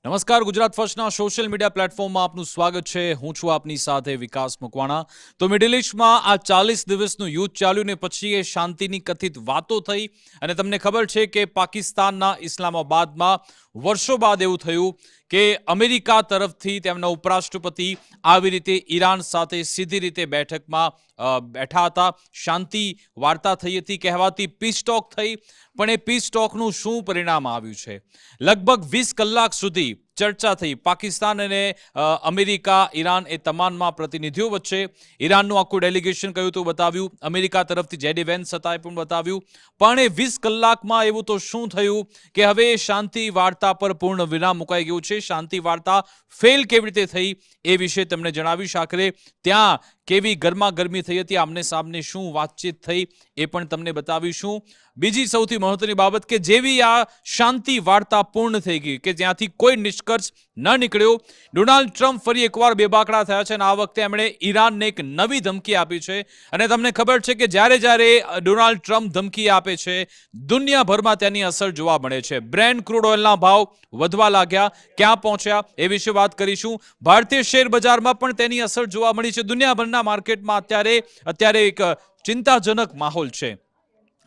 નમસ્કાર, Gujarat ફર્સ્ટના social media પ્લેટફોર્મમાં આપનું સ્વાગત છે. હું છું આપની સાથે વિકાસ મકવાણા. તો મિડલ ઈસ્ટમાં આ 40 દિવસનું યુદ્ધ ચાલ્યું ને પછી એ શાંતિની કથિત વાતો થઈ અને તમને ખબર છે કે પાકિસ્તાનના ઇસ્લામાબાદમાં વર્ષો બાદ એવું થયું કે અમેરિકા તરફથી તેમના ઉપરાષ્ટ્રપતિ આવી રીતે ઈરાન સાથે સીધી રીતે બેઠકમાં બેઠા હતા. શાંતિ વાર્તા થઈ હતી, કહેવાતી પીસ ટોક થઈ, પણ એ પીસ ટોકનું શું પરિણામ આવ્યું છે? લગભગ 20 કલાક સુધી ચર્ચા થઈ પાકિસ્તાન અને અમેરિકા, ઈરાન એ તમામના પ્રતિનિધિઓ વચ્ચે. ઈરાનનું આખું ડેલિગેશન કયું તો બતાવ્યું, અમેરિકા તરફથી જેડી વેન્સ હતા એ પણ બતાવ્યું. પણ એ 20 કલાકમાં એવું તો શું થયું કે હવે શાંતિ વાર્તા પર પૂર્ણ વિરામ મુકાઈ ગયું છે. શાંતિ વાર્તા ફેલ કેવી રીતે થઈ એ વિશે તમને જણાવીશ. આખરે ત્યાં કેવી ગરમાગરમી થઈ હતી, આમને સામને શું વાતચીત થઈ એ પણ તમને બતાવીશું. બીજી સૌથી મહત્વની બાબત કે જેવી આ શાંતિ વાર્તા પૂર્ણ થઈ ગઈ કે જ્યાંથી કોઈ નિષ્કર્ષ ન નીકળ્યો, ડોનાલ્ડ ટ્રમ્પ ફરી એકવાર બેબાકડા થયા છે અને આ વખતે એમણે ઈરાનને એક નવી ધમકી આપી છે. અને તમને ખબર છે કે જ્યારે ડોનાલ્ડ ટ્રમ્પ ધમકી આપે છે, દુનિયાભરમાં તેની અસર જોવા મળે છે. બ્રેન્ટ ક્રૂડ ઓઇલના ભાવ વધવા લાગ્યા, ક્યાં પહોંચ્યા એ વિશે વાત કરીશું. ભારતીય શેર બજારમાં પણ તેની અસર જોવા મળી છે. દુનિયાભરના માર્કેટમાં અત્યારે એક ચિંતાજનક માહોલ છે.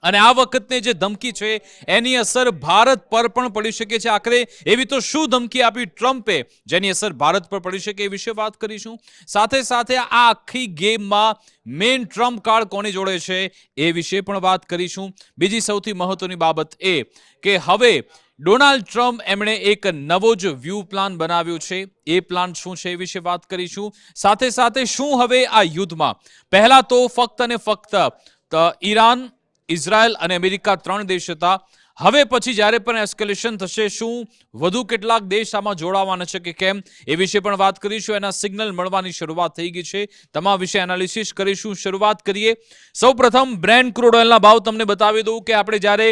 અને આ વખતની જે ધમકી છે એની અસર ભારત પર પણ પડી શકે છે. આખરે એવી તો શું ધમકી આપી ટ્રમ્પે જેની અસર ભારત પર પડી શકે એ વિશે વાત કરીશું. સાથે સાથે આ આખી ગેમમાં મેઇન ટ્રમ્પ કાર્ડ કોની જોડે છે એ વિશે પણ વાત કરીશું. બીજી સૌથી મહત્વની બાબત એ કે હવે ડોનાલ્ડ ટ્રમ્પ એમણે એક નવો જ વ્યૂ પ્લાન બનાવ્યો છે. એ પ્લાન શું છે એ વિશે વાત કરીશું. સાથે સાથે શું હવે આ યુદ્ધમાં પહેલા તો ફક્ત અને ફક્ત ઈરાન, ઇઝરાયલ અને અમેરિકા 3 દેશ હતા. હવે પછી જ્યારે પણ એસ્કેલેશન થશે, શું વધુ કેટલાક દેશ આમાં જોડાવાના છે કે કેમ એ વિશે પણ વાત કરીશું. એના સિગ્નલ મળવાની શરૂઆત થઈ ગઈ છે, તમામ વિશે એનાલિસિસ કરીશું. શરૂઆત કરીએ સૌપ્રથમ બ્રેન્ટ ક્રૂડ ઓઇલના ભાવ તમને બતાવી દઉં કે આપણે જ્યારે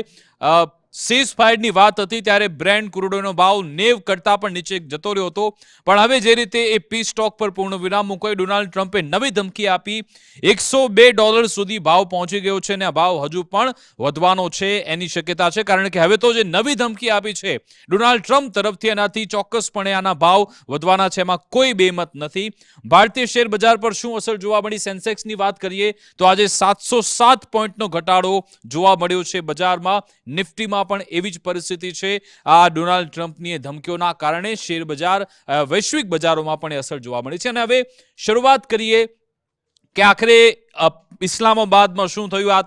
સીઝ ફાયરની વાત હતી ત્યારે બ્રેન્ટ ક્રૂડ ઓઇલનો ભાવ 90 કરતા પણ નીચે જતો રહ્યો હતો. પણ હવે જે રીતે એ પીસ ટોક પર પૂર્ણ વિરામ મુકાઈ, ડોનાલ્ડ ટ્રમ્પે નવી ધમકી આપી, $102 સુધી ભાવ પહોંચી ગયો છે અને આ ભાવ હજુ પણ વધવાનો છે એની શક્યતા છે. કારણ કે હવે તો જે નવી ધમકી આપી છે ડોનાલ્ડ ટ્રમ્પ તરફથી, એનાથી ચોક્કસપણે આના ભાવ વધવાના છે, એમાં કોઈ બેમત નથી. ભારતીય શેર બજાર પર શું અસર જોવા મળી? સેન્સેક્સની વાત કરીએ તો આજે 707 પોઈન્ટનો ઘટાડો જોવા મળ્યો છે બજારમાં. નિફ્ટીમાં પણ એવી જ પરિસ્થિતિ છે. આ ડોનાલ્ડ ટ્રમ્પની ધમકીઓના કારણે શેર બજાર, વૈશ્વિક બજારોમાં પણ અસર જોવા મળી છે. અને હવે શરૂઆત કરીએ કે આખરે ઇસ્લામાબાદમાં શું થયું. આ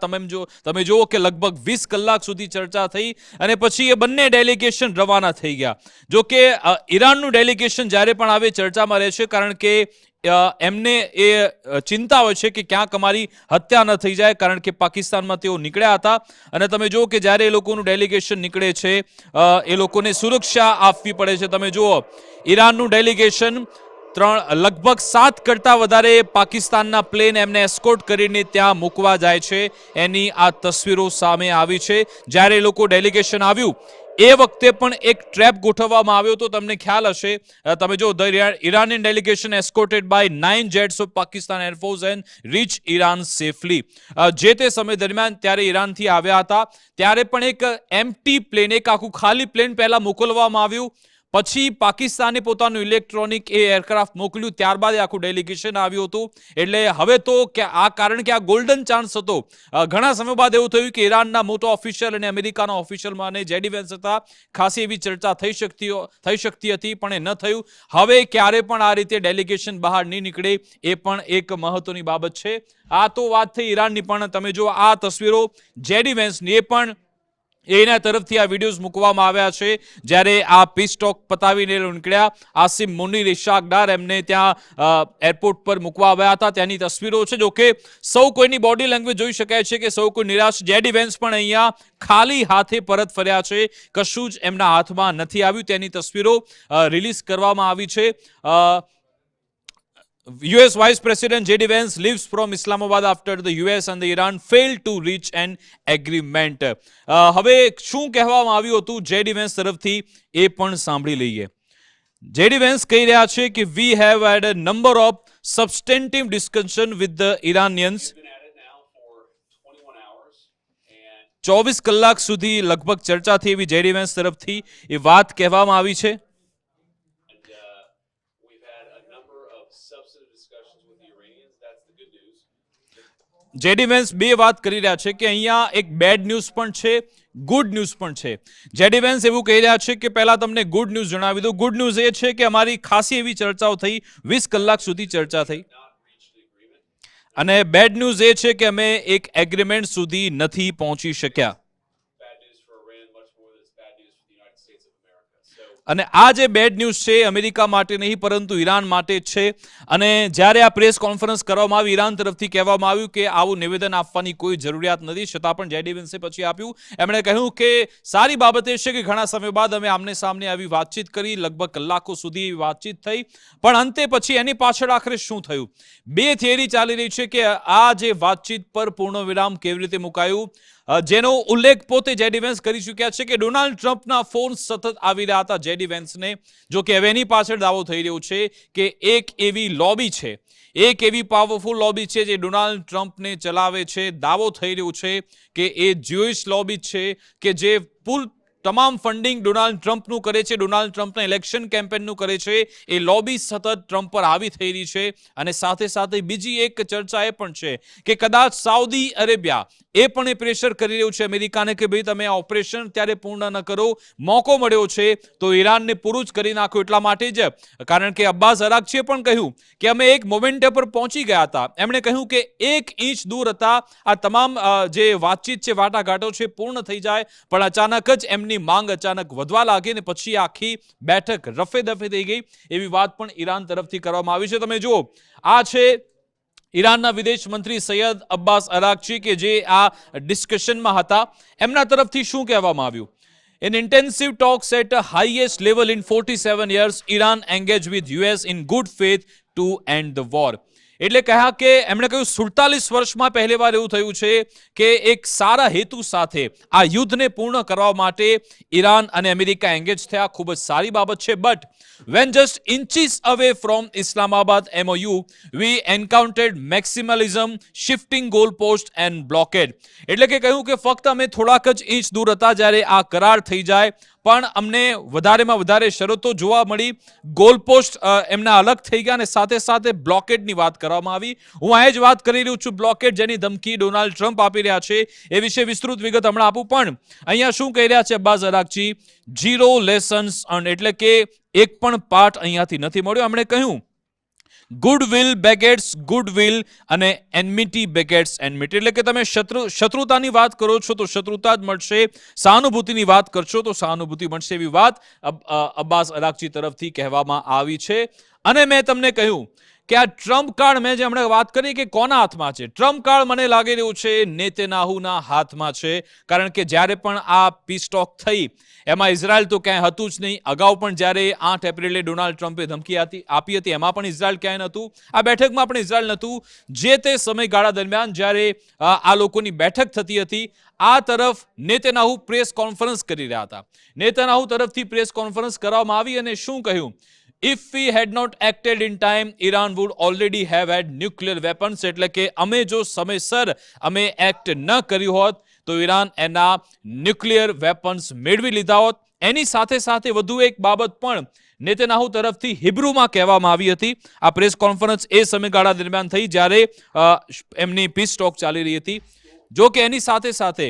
તમે જુઓ કે લગભગ 20 કલાક સુધી ચર્ચા થઈ અને પછી એ બંને ડેલિગેશન રવાના થઈ ગયા. જો કે ઈરાનનું ડેલિગેશન જ્યારે પણ આવે ચર્ચામાં રહે છે, કારણ કે એમને એ ચિંતા હોય છે કે ક્યાંક અમારી હત્યા ન થઈ જાય, કારણ કે પાકિસ્તાનમાં તેઓ નીકળ્યા હતા. અને તમે જુઓ કે જ્યારે એ લોકોનું ડેલિગેશન નીકળે છે એ લોકોને સુરક્ષા આપવી પડે છે. તમે જુઓ ઈરાનનું ડેલિગેશન લગભગ 7 કરતા વધારે પાકિસ્તાનના પ્લેન એમને એસ્કોર્ટ કરીને ત્યાં મૂકવા જાય છે. એની આ તસવીરો સામે આવી છે. જ્યારે એ લોકો ડેલિગેશન આવ્યું એ વખતે પણ એક ટ્રેપ ગોઠવવામાં આવ્યો તો તમને ખ્યાલ હશે. તમે જો Iranian delegation escorted by 9 jets of Pakistan air force and reach Iran safely. જે તે સમય દરમિયાન ત્યારે ઈરાનથી આવ્યા હતા ત્યારે પણ એક એમ્પ્ટી પ્લેન, એક આખું ખાલી પ્લેન પહેલા મોકલવામાં આવ્યું. પછી પાકિસ્તાને પોતાનું ઇલેક્ટ્રોનિક એરક્રાફ્ટ મોકલ્યું, ત્યારબાદ આખું ડેલિગેશન આવ્યું હતું. એટલે હવે તો કારણ કે આ ગોલ્ડન ચાન્સ હતો. ઘણા સમય બાદ એવું થયું કે ઈરાનના મોટા ઓફિશિયલ અને અમેરિકાના ઓફિશિયલમાં અને જેડી વેન્સ હતા, ખાસી એવી ચર્ચા થઈ શકતી હતી, પણ એ ન થયું. હવે ક્યારે પણ આ રીતે ડેલિગેશન બહાર નહીં નીકળે એ પણ એક મહત્વની બાબત છે. આ તો વાત થઈ ઈરાનની, પણ તમે જો આ તસવીરો જેડી વેન્સની, એ પણ એના તરફથી આ વિડીયોઝ મૂકવામાં આવ્યા છે જ્યારે આ પીસ ટોક પતાવીને નીકળ્યા. આસિમ મુનીર, ઇશાક ડાર એમને ત્યાં એરપોર્ટ પર મૂકવા આવ્યા હતા, ત્યાંની તસવીરો છે. જો કે સૌ કોઈની બોડી લેંગ્વેજ જોઈ શકાય છે કે સૌ કોઈ નિરાશ. જેડી વેન્સ પણ અહીંયા ખાલી હાથે પરત ફર્યા છે, કશું જ એમના હાથમાં નથી આવ્યું. તેની તસવીરો રિલીઝ કરવામાં આવી છે. US Vice President J.D. Vance leaves from Islamabad after the US and the Iran failed to reach an agreement. હવે શું કહેવામાં આવ્યું હતું જેડી વેન્સ તરફથી એ પણ સાંભળી લઈએ. જેડી વેન્સ કહી રહ્યા છે કે we have had a number of substantive discussion with the Iranians. 24 કલાક સુધી લગભગ ચર્ચા થઈ એવી જેડી વેન્સ તરફથી એ વાત કહેવામાં આવી છે. જેડી વેન્સ બે વાત કરી રહ્યા છે કે અહીંયા એક બેડ ન્યૂઝ પણ છે, ગુડ ન્યૂઝ પણ છે. જેડી વેન્સ એવું કહી રહ્યા છે કે પહેલા તમને ગુડ ન્યૂઝ જણાવી દઉં. ગુડ ન્યૂઝ એ છે કે અમારી ખાસી એવી ચર્ચાઓ થઈ, 20 કલાક સુધી ચર્ચા થઈ. અને બેડ ન્યૂઝ એ છે કે અમે એક એગ્રીમેન્ટ સુધી નથી પહોંચી શક્યા. અને આ જે બેડ ન્યૂઝ છે અમેરિકા માટે નહીં પરંતુ ઈરાન માટે જ છે. અને જ્યારે આ પ્રેસ કોન્ફરન્સ કરવામાં આવી, ઈરાન તરફથી કહેવામાં આવ્યું કે આવું નિવેદન આપવાની કોઈ જરૂરિયાત નથી, છતાં પણ જેડી વેન્સે પછી આપ્યું. એમણે કહ્યું કે સારી બાબત એ છે કે ઘણા સમય બાદ અમે આમને સામને આવી વાતચીત કરી, લગભગ કલાકો સુધી એવી વાતચીત થઈ, પણ અંતે પછી એની પાછળ આખરે શું થયું? બે થિયરી ચાલી રહી છે કે આ જે વાતચીત પર પૂર્ણ વિરામ કેવી રીતે મુકાયું, જેનો ઉલ્લેખ પોતે જેડી વેન્સ કરી ચૂક્યા છે કે ડોનાલ્ડ ટ્રમ્પના ફોન સતત આવી રહ્યા હતા જેડી વેન્સને. જો કે હવે એની પાછળ દાવો થઈ રહ્યો છે કે એક એવી લોબી છે, એક એવી પાવરફુલ લોબી છે જે ડોનાલ્ડ ટ્રમ્પને ચલાવે છે. દાવો થઈ રહ્યો છે કે એ જ્યુઇશ લોબી છે કે જે તમામ ફંડિંગ ડોનાલ્ડ ટ્રમ્પનું કરે છે, ડોનાલ્ડ ટ્રમ્પના ઇલેક્શન કેમ્પેનનું કરે છે. એ લોબી સતત ટ્રમ્પ પર આવી થઈ રહી છે. અને સાથે સાથે બીજી એક ચર્ચા એ પણ છે કે કદાચ સાઉદી અરેબિયા એ પણ એ પ્રેશર કરી રહ્યું છે અમેરિકાને કે ભાઈ તમે આ ઓપરેશન ત્યારે પૂર્ણ ન કરો, મોકો મળ્યો છે તો ઈરાનને પૂરું જ કરી નાખો. એટલા માટે જ કારણ કે અબ્બાસ અરાગચીએ પણ કહ્યું કે અમે એક મોમેન્ટ પર પહોંચી ગયા હતા. એમણે કહ્યું કે 1 ઇંચ દૂર હતા આ તમામ જે વાતચીત છે, વાટાઘાટો છે, પૂર્ણ થઈ જાય, પણ અચાનક જ એમની માંગ અચાનક વધવા લાગી ને પછી આખી બેઠક રફે દફે થઈ ગઈ. એવી વાત પણ ઈરાન તરફથી કરવામાં આવી છે. તમે જુઓ, આ છે ઈરાનના વિદેશ મંત્રી સૈયદ અબ્બાસ અરાગચી કે જે આ ડિસ્કશનમાં હતા. એમના તરફથી શું કહેવામાં આવ્યું? In intensive talks at a highest level in 47 years, Iran engaged with US in good faith to end the war. એટલે કહ્યા કે એમણે કહ્યું 47 વર્ષમાં પહેલી વાર એવું થયું છે કે એક સારા હેતુ સાથે આ યુદ્ધને પૂર્ણ કરવા માટે ઈરાન અને અમેરિકા એંગેજ થયા. ખૂબ જ સારી બાબત છે. But when just inches away from Islamabad MOU, we encountered maximalism, shifting goalpost and blockade. એટલે કે કહ્યું કે ફક્ત અમે થોડાક જ ઇંચ દૂર હતા જ્યારે આ કરાર થઈ જાય, પણ અમને વધારેમાં વધારે શરતો જોવા મળી, ગોલપોસ્ટ એમના અલગ થઈ ગયા અને સાથે સાથે બ્લોકેડની વાત કરવામાં આવી. હું આ જ વાત કરી રહ્યો છું, બ્લોકેડ જેની ધમકી ડોનાલ્ડ ટ્રમ્પ આપી રહ્યા છે એ વિશે વિસ્તૃત વિગત હમણાં આપું. પણ અહીંયા શું કહી રહ્યા છે અબ્બાસ અરાગચી? 0 lessons earned, એટલે કે એક પણ પાઠ અહીંયાથી નથી મળ્યો. એમણે કહ્યું ગુડવિલ બેગેટ્સ ગુડવિલ અને એનમિટી બેગેટ્સ એનમિટી, એટલે કે તમે શત્રુતાની વાત કરો છો તો શત્રુતા જ મળશે, સહાનુભૂતિની વાત કરશો તો સહાનુભૂતિ મળશે. એવી વાત અબ્બાસ અરાગચી તરફથી કહેવામાં આવી છે. અને મેં તમને કહ્યું કે આ ટ્રમ્પ કાર્ડ મેં જે હમણાં વાત કરી કે કોના હાથમાં છે, ટ્રમ્પ કાર્ડ મને લાગી રહ્યું છે નેતન્યાહુના હાથમાં છે. કારણ કે જ્યારે પણ આ પીસ ટોક થઈ એમાં ઇઝરાયલ તો ક્યાંય હતું જ નહીં. અગાઉ પણ જ્યારે 8 એપ્રિલે ડોનાલ્ડ ટ્રમ્પે ધમકી આપી હતી એમાં પણ ઇઝરાયલ ક્યાંય નહોતું, આ બેઠકમાં પણ ઇઝરાયલ નહોતું. જે તે સમયગાળા દરમિયાન જ્યારે આ લોકોની બેઠક થતી હતી, આ તરફ નેતન્યાહુ પ્રેસ કોન્ફરન્સ કરી રહ્યા હતા. નેતન્યાહુ તરફથી પ્રેસ કોન્ફરન્સ કરવામાં આવી અને શું કહ્યું? If we had not acted in time, Iran would already have had nuclear weapons. એટલે કે અમે જો સમયસર અમે એક્ટ ન કર્યું હોત તો ઈરાન એના ન્યુક્લિયર વેપન્સ મેળવી લીધા હોત. એની સાથે સાથે વધુ એક બાબત પણ નેતન્યાહુ તરફથી હિબ્રુમાં કહેવામાં આવી હતી. આ પ્રેસ કોન્ફરન્સ એ સમયગાળા દરમિયાન થઈ જ્યારે એમની પીસ ટોક ચાલી રહી હતી. જો કે એની સાથે સાથે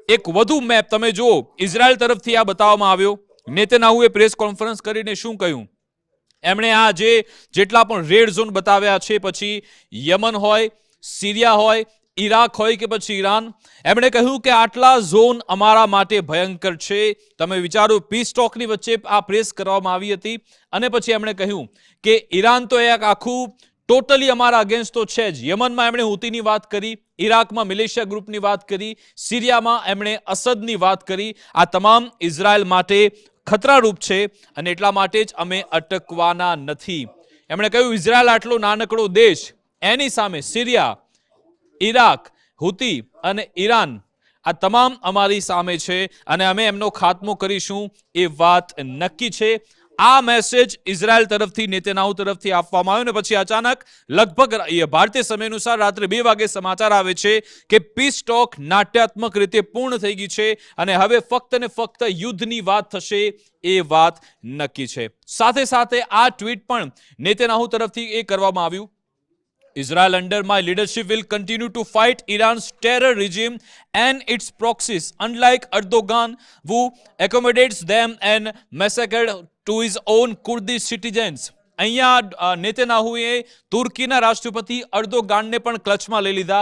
એક વધુ મેપ તમે જુઓ, ઇઝરાયલ તરફથી આ બતાવવામાં આવ્યો. નેતન્યાહુએ પ્રેસ કોન્ફરન્સ કરીને શું કહ્યું? એમણે આ જેટલા પણ રેડ ઝોન બતાવ્યા છે, પછી યમન હોય, સિરિયા હોય, ઈરાક હોય કે પછી ઈરાન, એમણે કહ્યું કે આટલા ઝોન અમારા માટે ભયંકર છે. તમે વિચારો, પીસ ટોકની વચ્ચે આ પ્રેસ કરવામાં આવી હતી. અને પછી એમણે કહ્યું કે ઈરાન તો એક આખું ટોટલી અમારા અગેન્સ્ટ તો છે જ. યમનમાં એમણે હુતીની વાત કરી, ઈરાકમાં મિલિશિયા ગ્રુપની વાત કરી, સિરિયામાં એમણે અસદની વાત કરી. આ તમામ ઇઝરાયલ માટે ખતરારૂપ છે અને એટલા માટે જ અમે અટકવાના નથી. એમણે કહ્યું ઇઝરાયલ આટલો નાનકડો દેશ, એની સામે સિરિયા, ઈરાક, હુતી અને ઈરાન આ તમામ અમારી સામે છે અને અમે એમનો ખાત્મો કરીશું, એ વાત નક્કી છે. આ મેસેજ ઇઝરાયલ તરફથી નેતન્યાહુ તરફથી આપવામાં આવ્યો. ને પછી અચાનક લગભગ ભારતીય સમય અનુસાર રાત્રે 2 વાગે સમાચાર આવે છે કે પીસ ટોક નાટ્યાત્મક રીતે પૂર્ણ થઈ ગઈ છે અને હવે ફક્ત ને ફક્ત યુદ્ધની વાત થશે, એ વાત નક્કી છે. સાથે સાથે આ ટ્વીટ પણ નેતન્યાહુ તરફથી એ કરવામાં આવ્યું Israel under my leadership will continue to fight Iran's terror regime and its proxies, unlike Erdogan, who accommodates them and massacred to his own Kurdish citizens. અહીંયા નેતન્યાહુએ તુર્કીના રાષ્ટ્રપતિ અર્દોગાનને પણ ક્લચમાં લઈ લીધા.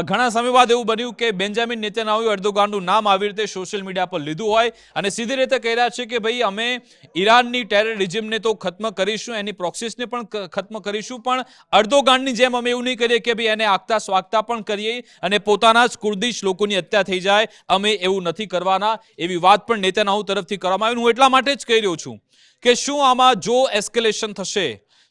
ઘણા સમય બાદ એવું બન્યું કે બેન્જામિન નેતન્યાહુએ અર્દોગાનનું નામ આવી રીતે સોશિયલ મીડિયા પર લીધું હોય અને સીધી રીતે કહી રહ્યા છે કે ભાઈ અમે ઈરાનની ટેરર રિજીમને તો ખત્મ કરીશું, એની પ્રોક્સીસને પણ ખત્મ કરીશું, પણ અર્દોગાનની જેમ અમે એવું નહીં કરીએ કે ભાઈ એને આગતા સ્વાગતા પણ કરીએ અને પોતાના જ કુર્દિશ લોકોની હત્યા થઈ જાય. અમે એવું નથી કરવાના, એવી વાત પણ નેતન્યાહુ તરફથી કરવામાં આવી. હું એટલા માટે જ કહી રહ્યો છું કે શું આમાં જો એસ્કેલેશન થશે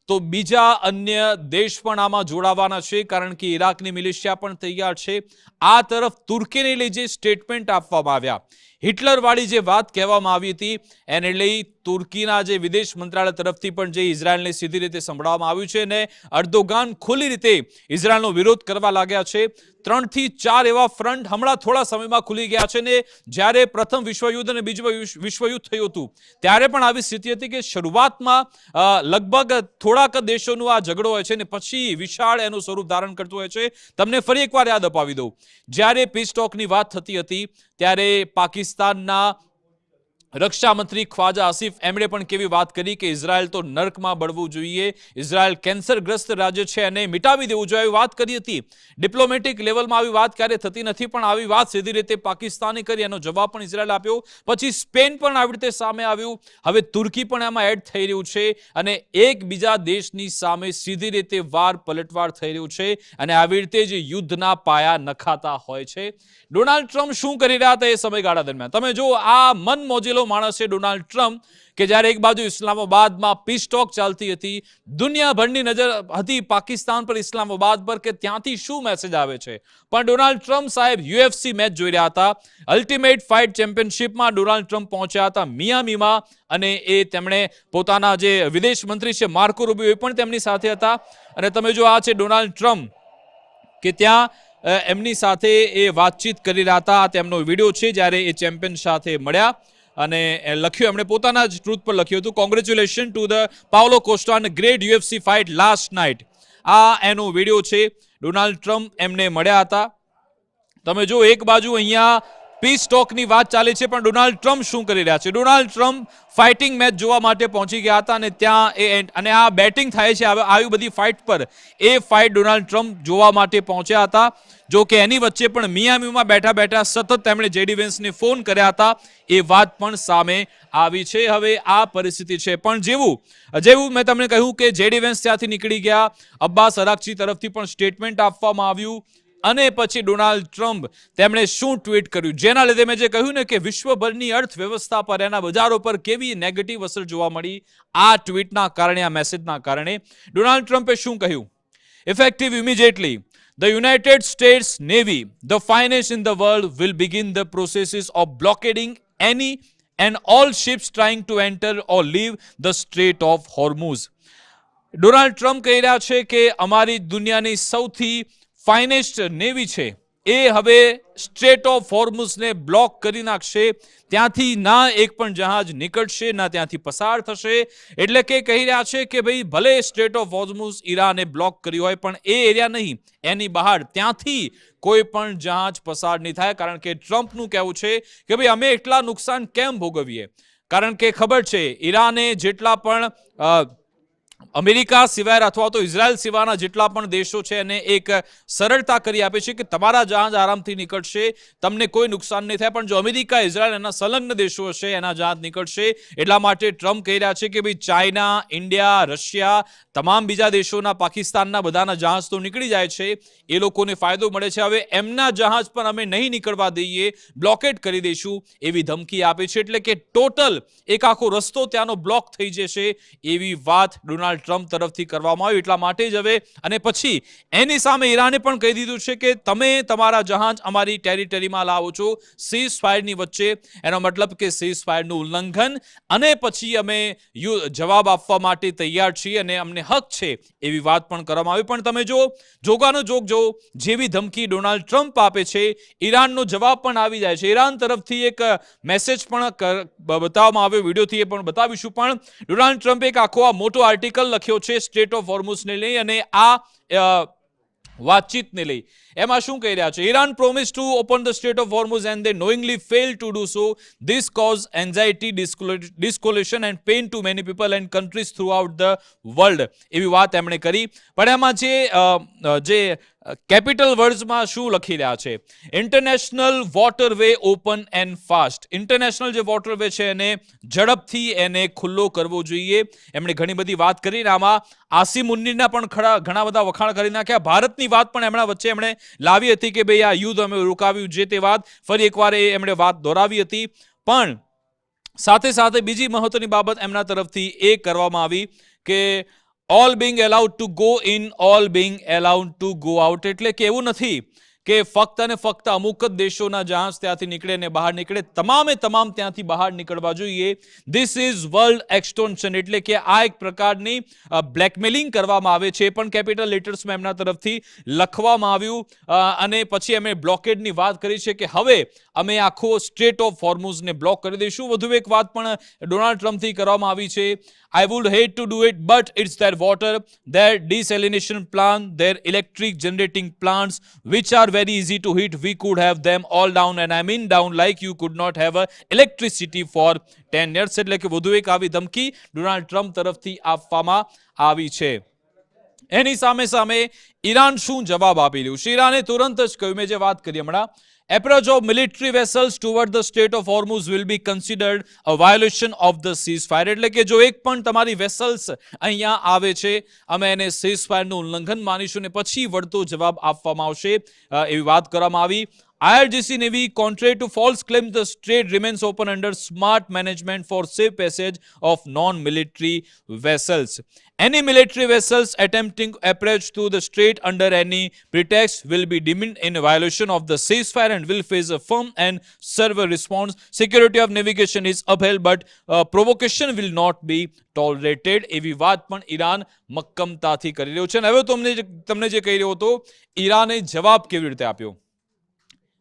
તો બીજા અન્ય દેશ પણ આમાં જોડાવાના છે, કારણ કે ઇરાકની મિલિશિયા પણ તૈયાર છે. આ તરફ તુર્કીને લઈ જે સ્ટેટમેન્ટ આપવામાં આવ્યા, હિટલરવાળી જે વાત કહેવામાં આવી હતી, એને લઈ તુર્કીના જે વિદેશ મંત્રાલય તરફથી પણ જે ઇઝરાયલને સીધી રીતે સંભળાવવામાં આવ્યું છે અને અર્દોગાન ખુલ્લી રીતે ઇઝરાયલનો વિરોધ કરવા લાગ્યા છે. 3 થી 4 એવા ફ્રન્ટ હમણાં થોડા સમયમાં ખુલી ગયા છે ને જ્યારે પ્રથમ વિશ્વયુદ્ધ અને બીજું વિશ્વયુદ્ધ થયું હતું ત્યારે પણ આવી સ્થિતિ હતી કે શરૂઆતમાં લગભગ થોડાક દેશોનો આ ઝઘડો હોય છે ને પછી વિશાળ એનું સ્વરૂપ ધારણ કરતું હોય છે. તમને ફરી એકવાર યાદ અપાવી દઉં, જ્યારે પીસ ટોકની વાત થતી હતી ત્યારે પાકિસ્તાનના રક્ષા મંત્રી ખ્વાજા આસિફ એમણે પણ કેવી વાત કરી કે ઇઝરાયલ તો નર્કમાં બળવું જોઈએ, ઇઝરાયલ કેન્સરગ્રસ્ત રાજ્ય છે અને મિટાવી દેવું જોઈએ, આવી વાત કરી હતી. ડિપ્લોમેટિક લેવલમાં આવી વાત ક્યારે થતી નથી, પણ આવી વાત સીધી રીતે પાકિસ્તાને કરી, એનો જવાબ પણ ઇઝરાયલ આપ્યો. પછી સ્પેન પણ આવી રીતે સામે આવ્યું, હવે તુર્કી પણ એમાં એડ થઈ રહ્યું છે અને એકબીજા દેશની સામે સીધી રીતે વાર પલટવાર થઈ રહ્યું છે અને આવી રીતે જ યુદ્ધના પાયા નખાતા હોય છે. ડોનાલ્ડ ટ્રમ્પ શું કરી રહ્યા હતા એ સમયગાળા દરમિયાન તમે જો, આ મન મોજેલો માણસ છે ડોનાલ્ડ ટ્રમ્પ, કે જ્યારે એક બાજુ ઇસ્લામાબાદમાં પીસ ટોક ચાલતી હતી, દુનિયાભરની નજર હતી પાકિસ્તાન પર, ઇસ્લામાબાદ પર, કે ત્યાંથી શું મેસેજ આવે છે. પણ ડોનાલ્ડ ટ્રમ્પ સાહેબ UFC મેચ જોઈ રહ્યા હતા. અલ્ટિમેટ ફાઇટ ચેમ્પિયનશિપમાં ડોનાલ્ડ ટ્રમ્પ પહોંચ્યા હતા મિયામીમાં અને એ તેમણે પોતાના જે વિદેશ મંત્રી છે માર્કો રૂબિયો એ પણ તેમની સાથે હતા. અને તમે જો, આ છે ડોનાલ્ડ ટ્રમ્પ કે ત્યાં એમની સાથે એ વાતચીત કરી રહ્યા હતા. તેમનો વિડીયો છે જ્યારે એ ચેમ્પિયન સાથે મળ્યા અને લખ્યું, એમણે પોતાના જ ટ્રુથ પર લખ્યું હતું, congratulation to the Paulo Costa on great UFC fight last night. આ એનો વિડીયો છે. ડોનાલ્ડ ટ્રમ્પ એમને મળ્યા હતા. તમે જો, એક બાજુ અહીંયા પીસ ટોકની વાત ચાલે છે, પણ ડોનાલ્ડ ટ્રમ્પ શું કરી રહ્યા છે? ડોનાલ્ડ ટ્રમ્પ ફાઇટિંગ મેચ જોવા માટે પહોંચી ગયા હતા અને ત્યાં અને આ બેટિંગ થાય છે આવી બધી ફાઇટ પર, એ ફાઇટ ડોનાલ્ડ ટ્રમ્પ જોવા માટે પહોંચ્યા હતા. જો કે એની વચ્ચે પણ મિયામીમાં બેઠા બેઠા સતત તેમણે જેડી વેન્સને ફોન કર્યા હતા, એ વાત પણ સામે આવી છે. હવે આ પરિસ્થિતિ છે, પણ જેવું મેં તમને કહ્યું કે જેડી વેન્સ ત્યાંથી નીકળી ગયા, અબ્બાસ અરાકચી તરફથી પણ સ્ટેટમેન્ટ આપવામાં આવ્યું અને પછી ડોનાલ્ડ ટ્રમ્પ તેમણે શું ટ્વીટ કર્યું, જેના લીધે મેં જે કહ્યું ને કે વિશ્વભરની અર્થવ્યવસ્થા પર, એના બજારો પર કેવી નેગેટિવ અસર જોવા મળી આ ટ્વીટના કારણે, આ મેસેજના કારણે. ડોનાલ્ડ ટ્રમ્પે શું કહ્યું? Effective immediately the United States Navy, the finest in the world, will begin the processes of blockading any and all ships trying to enter or leave the Strait of Hormuz. Donald Trump કહી રહ્યા છે કે અમારી દુનિયાની સૌથી finest navy છે એ હવે straight of હોર્મુઝને block કરી નાખશે. ત્યાંથી ના એક પણ જહાજ નીકળશે, ના ત્યાંથી પસાર થશે. એટલે કે કહી રહ્યા છે કે ભાઈ ભલે સ્ટ્રેટ ઓફ હોર્મુઝ ઈરાને બ્લોક કર્યું હોય, પણ એ એરિયા નહીં, એની બહાર ત્યાંથી કોઈ પણ જહાજ પસાર નહીં થાય. કારણ કે ટ્રમ્પનું કહેવું છે કે ભાઈ અમે એટલા નુકસાન કેમ ભોગવીએ, કારણ કે ખબર છે ઈરાને જેટલા પણ અમેરિકા સિવાય અથવા તો ઇઝરાયલ સિવાયના જેટલા પણ દેશો છે એને એક સરળતા કરી આપે છે કે તમારા જહાજ આરામથી નીકળશે, તમને કોઈ નુકસાન નહીં થાય. પણ જો અમેરિકા, ઇઝરાયલ એના સંલગ્ન દેશો હશે, એના જહાજ નીકળશે. એટલા માટે ટ્રમ્પ કહી રહ્યા છે કે ભાઈ ચાઇના, ઇન્ડિયા, રશિયા, તમામ બીજા દેશોના, પાકિસ્તાનના બધાના જહાજ તો નીકળી જાય છે, એ લોકોને ફાયદો મળે છે. હવે એમના જહાજ પણ અમે નહીં નીકળવા દઈએ, બ્લોકેટ કરી દઈશું એવી ધમકી આપે છે. એટલે કે ટોટલ એક આખો રસ્તો ત્યાંનો બ્લોક થઈ જશે એવી વાત ડોનાલ્ડ ટ્રમ્પ તરફથી કરવામાં આવી. એટલા માટે જ હવે, અને પછી એની સામે ઈરાને પણ કહી દીધું છે કે તમે તમારા જહાજ અમારી ટેરિટરીમાં લાવો છો સીઝ ફાયરની વચ્ચે, એનો મતલબ કે સીઝ ફાયરનું ઉલ્લંઘન, અને પછી અમે જવાબ આપવા માટે તૈયાર છીએ અને અમને હક છે એવી વાત પણ કરવામાં આવી. પણ તમે જો, જોગાનો જોગ જો, જેવી ધમકી ડોનાલ્ડ ટ્રમ્પ આપે છે, ઈરાનનો જવાબ પણ આવી જાય છે. ઈરાન તરફથી એક મેસેજ પણ બતાવવામાં આવ્યો, વિડીયોથી એ પણ બતાવીશું. પણ ડોનાલ્ડ ટ્રમ્પે એક આખો આ મોટો આર્ટિકલ લખ્યો છે સ્ટ્રેટ ઓફ હોર્મુઝને લઈ, અને આ વાતચીતને લઈ એમાં શું કહી રહ્યા છે? Iran promise to open the strait of Hormuz and they knowingly fail to do so. This cause anxiety, dislocation and pain to many people and countries throughout the world. એવી વાત એમણે કરી. પણ એમાં જે કેપિટલ વર્ડ્સમાં શું લખી રહ્યા છે? International waterway open end fast. International જે વોટરવે છે એને ઝડપથી એને ખુલ્લો કરવો જોઈએ. એમણે ઘણી બધી વાત કરી. આમાં આસિમ મુન્નીરના પણ ઘણા બધા વખાણ કરી નાખ્યા. ભારતની વાત પણ એમના વચ્ચે એમણે લાવી હતી કે ભાઈ આ યુદ્ધ અમે રોકાવ્યું, જે તે વાત ફરી એકવાર એમણે વાત દોહરાવી હતી. પણ સાથે સાથે બીજી મહત્વની બાબત એમના તરફથી એ કરવામાં આવી કે all being allowed to go in, all being allowed to go out. એટલે કે એવું નથી કે ફક્ત અને ફક્ત અમુક જ દેશોના જહાજ ત્યાંથી નીકળે ને બહાર નીકળે. તમામે તમામ ત્યાંથી બહાર નીકળવા જોઈએ. This is world extortion. એટલે કે આ એક પ્રકારની બ્લેકમેલિંગ કરવામાં આવે છે. પણ કેપિટલ લેટર્સમાં એમના તરફથી લખવામાં આવ્યું. અને પછી અમે બ્લોકેડની વાત કરી છે કે હવે અમે આખો સ્ટ્રેટ ઓફ હોર્મુઝને બ્લોક કરી દઈશું. વધુ એક વાત પણ ડોનાલ્ડ ટ્રમ્પથી કરવામાં આવી છે. I would hate to do it, but it's their water, their desalination plant, their electric generating plants, which are very easy to hit. We could have them all down, and I mean down, like you could not have electricity for 10 years. એટલે કે વધુ એક આવી ધમકી Donald Trump તરફથી આપવામાં આવી છે. એની સામે ઈરાન શું જવાબ આપી રહ્યું છે? ઈરાને તુરંત જ કહ્યું, મેં જે વાત કરી હમણાં, approach of military vessels toward the Strait of Hormuz will be considered a violation of the ceasefire. એટલે કે જો એક પણ તમારી વેસલ્સ અહીંયા આવે છે, અમે એને ceasefire નું ઉલ્લંઘન માનીશું ને પછી વળતો જવાબ આપવામાં આવશે, એવી વાત કરવામાં આવી. IRGC Navy, contrary to false claims, the strait remains open under smart management for safe passage of non-military vessels. Any military vessels attempting approach to the strait under any pretext will be deemed in violation of the ceasefire and will face a firm and severe response. Security of navigation is upheld, but provocation will not be tolerated. એવી વાત પણ Iran મક્કમતાથી કરી રહ્યું છે. અને હવે તમને જે કહી રહ્યો હતો, ઈરાને જવાબ કેવી રીતે આપ્યો?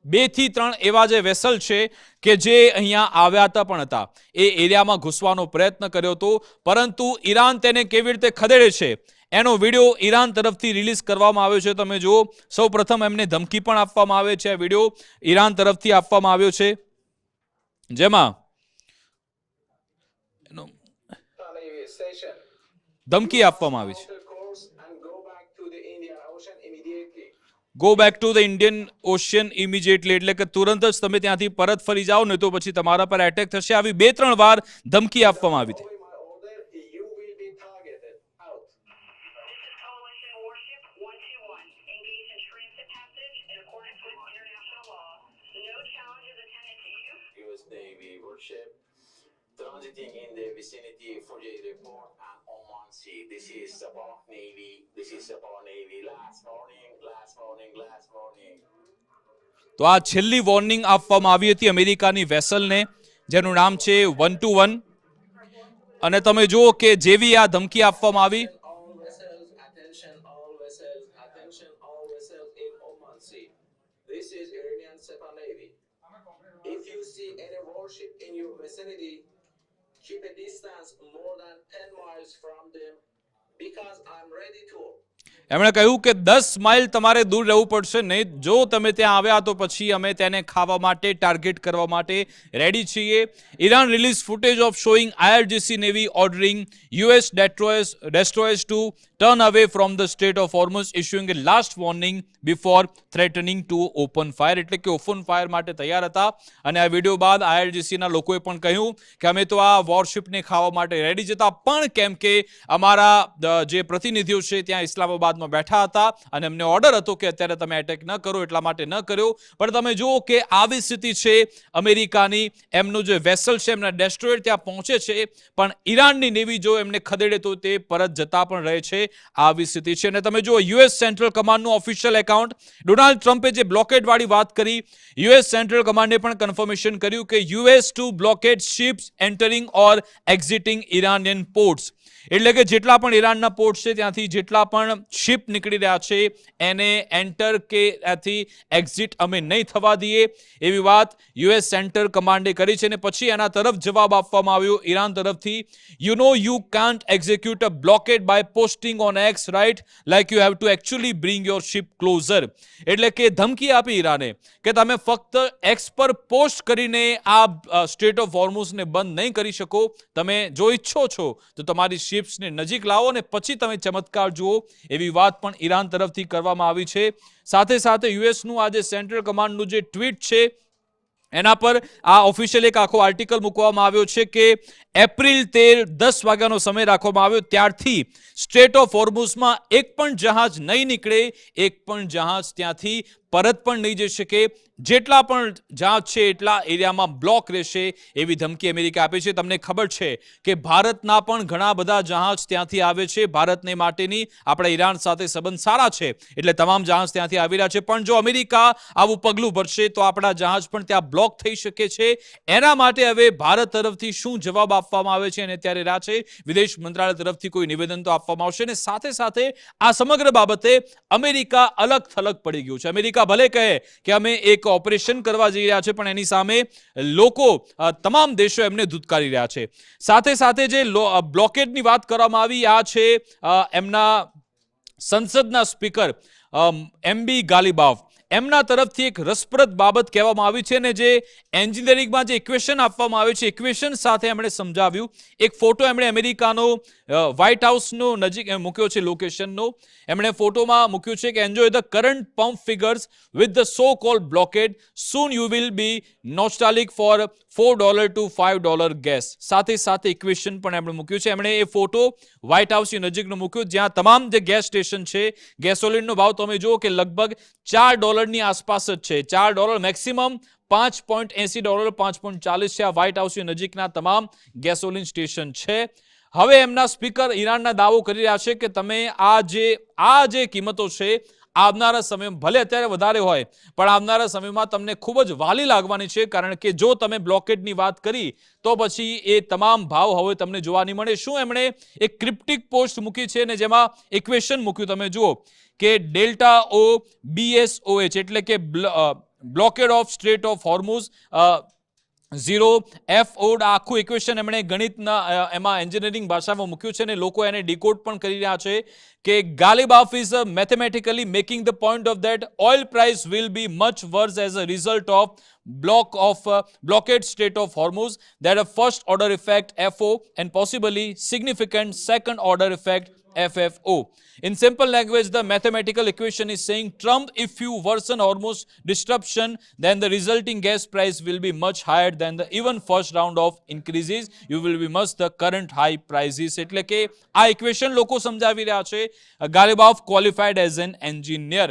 2 થી 3 એવા જે વેસલ છે કે જે અહીંયા આવ્યા પણ હતા, એ એરિયામાં ઘૂસવાનો પ્રયત્ન કર્યો હતો, પરંતુ ઈરાન તેને કેવી રીતે ખદેડે છે એનો વિડીયો ઈરાન તરફથી રિલીઝ કરવામાં આવ્યો છે. તમે જુઓ, સૌ પ્રથમ એમને ધમકી પણ આપવામાં આવે છે. આ વિડીયો ઈરાન તરફથી આપવામાં આવ્યો છે, જેમાં ધમકી આપવામાં આવી છે, go back to the Indian ocean immediately. એટલે કે તુરંત જ તમે ત્યાંથી પરત ફરી જાઓ, ને તો પછી તમારા પર એટેક થશે. આવી 2-3 વાર ધમકી આપવામાં આવી હતી. Transiting in the vicinity for the report and Oman Sea. This is about Navy. This is about Navy. Last warning, last warning, last warning. તો આ છેલ્લી વોર્નિંગ આપવામાં આવી હતી અમેરિકાની વેસલને, જેનું નામ છે 121. અને તમે જુઓ કે જેવી આ ધમકી આપવામાં આવી, All vessels, attention, all vessels, attention, all vessels in Oman Sea. This is Iranian Sepah Navy. If you see any warship in your vicinity, keep a distance more than 10 miles from them because I'm ready to. એમણે કહ્યું કે 10 mile તમારે દૂર રહેવું પડશે. નહીં જો તમે ત્યાં આવ્યા તો પછી અમે તેને ખાવા માટે, ટાર્ગેટ કરવા માટે રેડી છીએ. Iran release footage of showing IRGC navy ordering US destroyers to turn away from the Strait of Hormuz, issuing a last warning before threatening to open fire. એટલે કે ઓપન ફાયર માટે તૈયાર હતા. અને આ વિડીયો બાદ IRGCના લોકોએ પણ કહ્યું કે અમે તો આ વોરશિપને ખાવા માટે રેડી જ હતા, પણ કેમ કે અમારા જે પ્રતિનિધિઓ છે ત્યાં ઇસ્લામાબાદમાં બેઠા હતા અને અમને ઓર્ડર હતો કે અત્યારે તમે એટેક ન કરો, એટલા માટે ન કર્યો. પણ તમે જુઓ કે આવી સ્થિતિ છે અમેરિકાની. એમનું જે વેસલ છે, એમના ડેસ્ટ્રોયર ત્યાં પહોંચે છે, પણ ઈરાનની નેવી જો એમને ખદેડે તો તે પરત જતા પણ રહે છે. આવી સ્થિતિ છે. અને તમે જુઓ US સેન્ટ્રલ કમાન્ડનું ઓફિશિયલ એકાઉન્ટ, ડોનાલ્ડ ટ્રમ્પે જે બ્લોકેડ વાળી વાત કરી, US સેન્ટ્રલ કમાન્ડે પણ કન્ફર્મેશન કર્યું કે US to blockade ships entering or exiting Iranian ports. એટલે કે જેટલા પણ ઈરાનના પોર્ટ છે ત્યાંથી જેટલા પણ શિપ નીકળી રહ્યા છે એને એન્ટર કે ત્યાંથી એક્ઝિટ અમે નહીં થવા દઈએ, એવી વાત US સેન્ટ્રલ કમાન્ડે કરી છે. અને પછી એના તરફ જવાબ આપવામાં આવ્યો ઈરાન તરફથી, you know you can't execute a blockade by posting threatening on X, right? Like you have to actually bring your ship closer. એટલે કે ધમકી આપી ઈરાને કે તમે ફક્ત એક્સ પર પોસ્ટ કરીને આ સ્ટ્રેટ ઓફ હોર્મુઝને બંધ નહીં કરી શકો. તમે જો ઈચ્છો છો તો તમારી શિપ્સને નજીક લાવો અને પછી તમે ચમત્કાર જુઓ, એવી વાત પણ ઈરાન તરફથી કરવામાં આવી છે. સાથે સાથે યુએસનું આ જે સેન્ટ્રલ કમાન્ડનું જે ટ્વીટ છે એના પર આ ઓફિશિયલ એક આખો આર્ટિકલ મૂકવામાં આવ્યો છે કે એપ્રિલ 13 10 વાગ્યાનો સમય રાખવામાં આવ્યો, ત્યારથી સ્ટ્રેટ ઓફ હોર્મુઝમાં એક પણ જહાજ નહીં નીકળે, એક પણ જહાજ ત્યાંથી પરત પણ નહીં જઈ શકે. જેટલા પણ જહાજ છે એટલા એરિયામાં બ્લોક રહેશે, એવી ધમકી અમેરિકા આપે છે. તમને ખબર છે કે ભારતના પણ ઘણા બધા જહાજ ત્યાંથી આવે છે. ભારતને માટેની આપણા ઈરાન સાથે સંબંધ સારા છે એટલે તમામ જહાજ ત્યાંથી આવી રહ્યા છે. પણ જો અમેરિકા આવું પગલું ભરશે તો આપણા જહાજ પણ ત્યાં બ્લોક થઈ શકે છે. એના માટે હવે ભારત તરફથી શું જવાબ આપવામાં આવે છે અને ત્યારે રાહ છે વિદેશ મંત્રાલય તરફથી કોઈ નિવેદન તો આપવામાં આવશે. અને સાથે સાથે આ સમગ્ર બાબતે અમેરિકા અલગ થલગ પડી ગયું છે. અમેરિકા ભલે કહે કે અમે એક ઓપરેશન કરવા જઈ રહ્યા છે, પણ એની સામે લોકો તમામ દેશો એમને ધૂતકારી રહ્યા છે. સાથે સાથે જે બ્લોકેડની વાત કરવામાં આવી, આ છે એમના સંસદના સ્પીકર એમબી ગાલિબાફ, એમના તરફથી એક રસપ્રદ બાબત કહેવામાં આવી છે. ને જે એન્જિનિયરિંગમાં જે ઇક્વેશન આપવામાં આવે છે, ઇક્વેશન સાથે એમણે સમજાવ્યું. એક ફોટો એમણે અમેરિકાનો વ્હાઇટ હાઉસનો નજીક મૂક્યો છે, લોકેશનનો. એમણે ફોટોમાં મૂક્યું છે કે enjoy the current pump figures with the so called blockade, soon you will be nostalgic for $4 to $5 gas. સાથે સાથે ઇક્વેશન પણ એમણે મૂક્યું છે. એમણે એ ફોટો વ્હાઇટ હાઉસની નજીકનો મૂક્યો, જ્યાં તમામ જે ગેસ સ્ટેશન છે, ગેસોલિનનો ભાવ તમે જુઓ કે લગભગ $4 ની આસપાસ જ છે. $4 મેક્સિમમ $5.80, $5.40 છે. આ વ્હાઇટ હાઉસની નજીકના તમામ ગેસોલિન સ્ટેશન છે. હવે એમના સ્પીકર ઈરાનના દાવો કરી રહ્યા છે કે તમે આ જે કિંમતો છે આવનારા સમયમાં, ભલે અત્યારે વધારે હોય પણ આવનારા સમયમાં તમને ખૂબ જ વાલી લાગવાની છે, કારણ કે જો તમે બ્લોકેડની વાત કરી તો પછી એ તમામ ભાવ હવે તમને જોવા નહીં મળે. શું એમણે એક ક્રિપ્ટિક પોસ્ટ મૂકી છે ને જેમાં ઇક્વેશન મૂક્યું, તમે જુઓ કે ડેલ્ટા ઓ BSOH એટલે કે બ્લોકેડ ઓફ સ્ટ્રેટ ઓફ હોર્મુઝ 0 FO. આખું ઇક્વેશન એમણે ગણિતના એમાં એન્જિનિયરિંગ ભાષામાં મૂક્યું છે અને લોકો એને ડીકોડ પણ કરી રહ્યા છે કે ગાલિબાફ is mathematically making the point of that oil price will be much worse as a result of blockade Strait of Hormuz, that a first order effect FO and possibly significant second order effect FFO. In simple language, the mathematical equation is saying, Trump, if you worsen Hormuz disruption, then the resulting gas price will be much higher than the even first round of increases. You will be much the current high prices. એટલે કે આ equation લોકો સમજાવી રહ્યા છે. ગાલિબાફ qualified as an engineer.